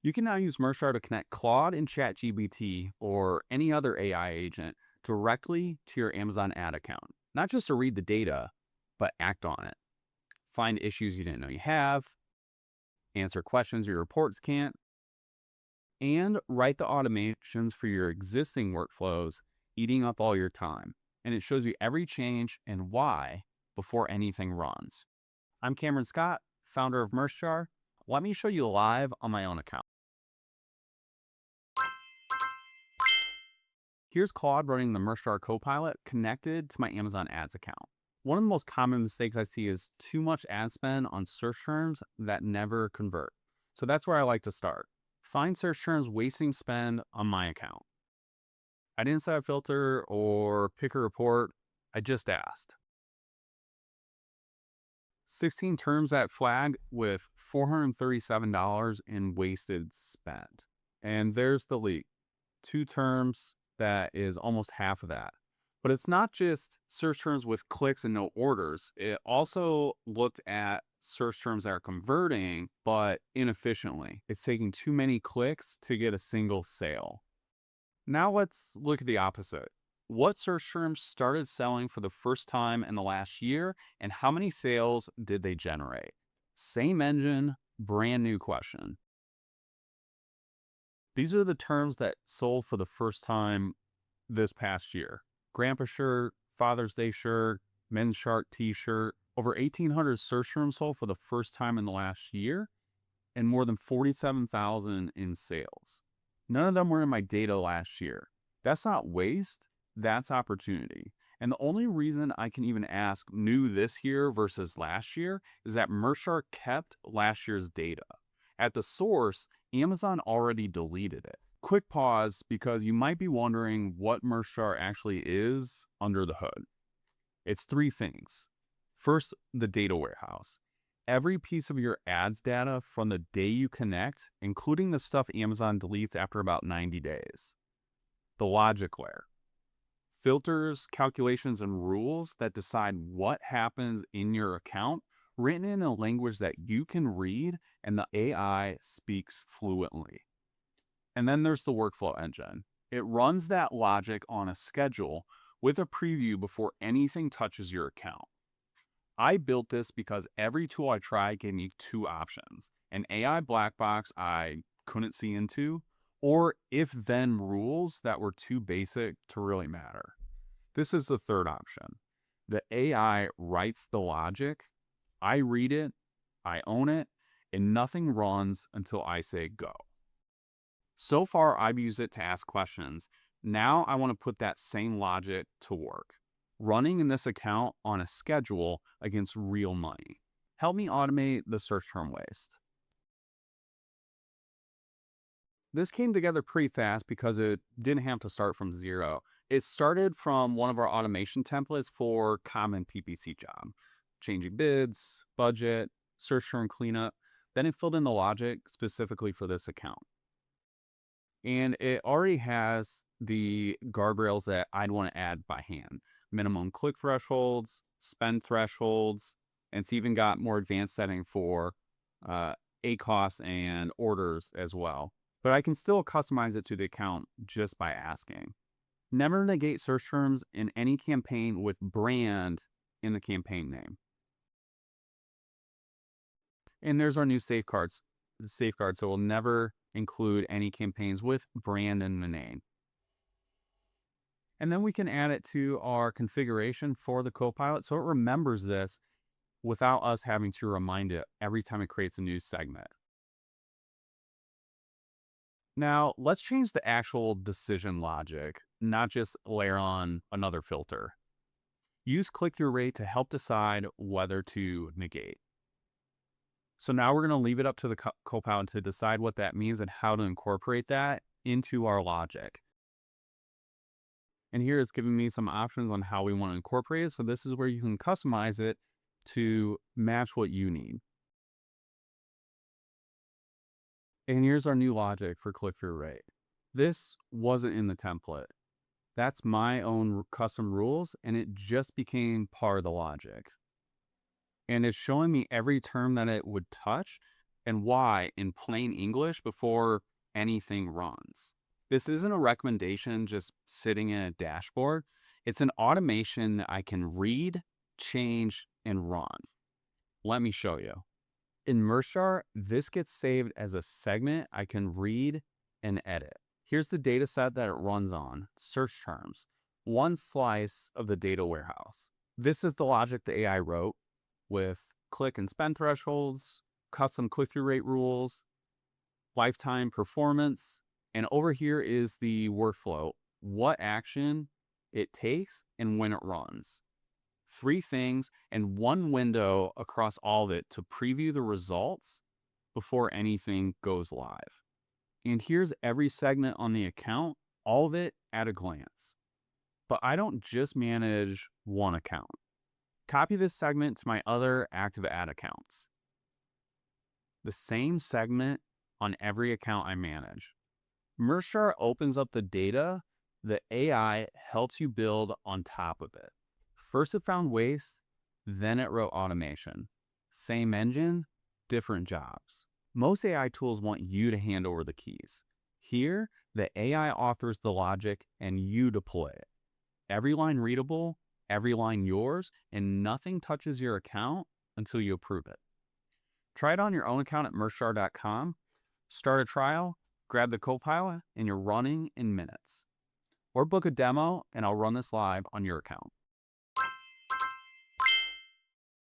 You can now use Mershar to connect Claude and ChatGPT or any other AI agent directly to your Amazon ad account, not just to read the data, but act on it. Find issues you didn't know you have, answer questions your reports can't, and write the automations for your existing workflows, eating up all your time. And it shows you every change and why before anything runs. I'm Cameron Scott, founder of Mershar. Let me show you live on my own account. Here's Claude running the Mershar Copilot connected to my Amazon Ads account. One of the most common mistakes I see is too much ad spend on search terms that never convert. So that's where I like to start. Find search terms wasting spend on my account. I didn't set a filter or pick a report. I just asked. 16 terms that flag with $437 in wasted spend. And there's the leak. 2 terms that is almost half of that. But it's not just search terms with clicks and no orders. It also looked at search terms that are converting, but inefficiently. It's taking too many clicks to get a single sale. Now let's look at the opposite. What search terms started selling for the first time in the last year, and how many sales did they generate? Same engine, brand new question. These are the terms that sold for the first time this past year. Grandpa shirt, Father's Day shirt, men's shark t-shirt. Over 1,800 search terms sold for the first time in the last year, and more than 47,000 in sales. None of them were in my data last year. That's not waste, that's opportunity. And the only reason I can even ask new this year versus last year is that Mershar kept last year's data. At the source, Amazon already deleted it. Quick pause, because you might be wondering what Mershar actually is under the hood. It's 3 things. First, the data warehouse. Every piece of your ads data from the day you connect, including the stuff Amazon deletes after about 90 days. The logic layer. Filters, calculations, and rules that decide what happens in your account, written in a language that you can read and the AI speaks fluently. And then there's the workflow engine. It runs that logic on a schedule with a preview before anything touches your account. I built this because every tool I tried gave me 2 options: an AI black box I couldn't see into, or if-then rules that were too basic to really matter. This is the third option. The AI writes the logic, I read it, I own it, and nothing runs until I say go. So far, I've used it to ask questions. Now I want to put that same logic to work, running in this account on a schedule against real money. Help me automate the search term waste. This came together pretty fast because it didn't have to start from zero. It started from one of our automation templates for common PPC job, changing bids, budget, search term cleanup. Then it filled in the logic specifically for this account. And it already has the guardrails that I'd want to add by hand. Minimum click thresholds, spend thresholds, and it's even got more advanced setting for ACOS and orders as well. But I can still customize it to the account just by asking. Never negate search terms in any campaign with brand in the campaign name. And there's our new safeguards. So we'll never include any campaigns with brand in the name. And then we can add it to our configuration for the Copilot so it remembers this without us having to remind it every time it creates a new segment. Now, let's change the actual decision logic, not just layer on another filter. Use click-through rate to help decide whether to negate. So now we're going to leave it up to the Copilot to decide what that means and how to incorporate that into our logic. And here it's giving me some options on how we want to incorporate it. So this is where you can customize it to match what you need. And here's our new logic for click-through rate. This wasn't in the template. That's my own custom rules, and it just became part of the logic. And it's showing me every term that it would touch and why in plain English before anything runs. This isn't a recommendation just sitting in a dashboard. It's an automation that I can read, change, and run. Let me show you. In Merchart, this gets saved as a segment I can read and edit. Here's the data set that it runs on, search terms, one slice of the data warehouse. This is the logic the AI wrote with click and spend thresholds, custom click-through rate rules, lifetime performance, and over here is the workflow, what action it takes and when it runs. 3 things and 1 window across all of it to preview the results before anything goes live. And here's every segment on the account, all of it at a glance. But I don't just manage one account. Copy this segment to my other active ad accounts. The same segment on every account I manage. Merchart opens up the data the AI helps you build on top of it. First it found waste, then it wrote automation. Same engine, different jobs. Most AI tools want you to hand over the keys. Here, the AI authors the logic and you deploy it. Every line readable, every line yours, and nothing touches your account until you approve it. Try it on your own account at merchart.com. Start a trial, grab the Copilot, and you're running in minutes. Or book a demo, and I'll run this live on your account.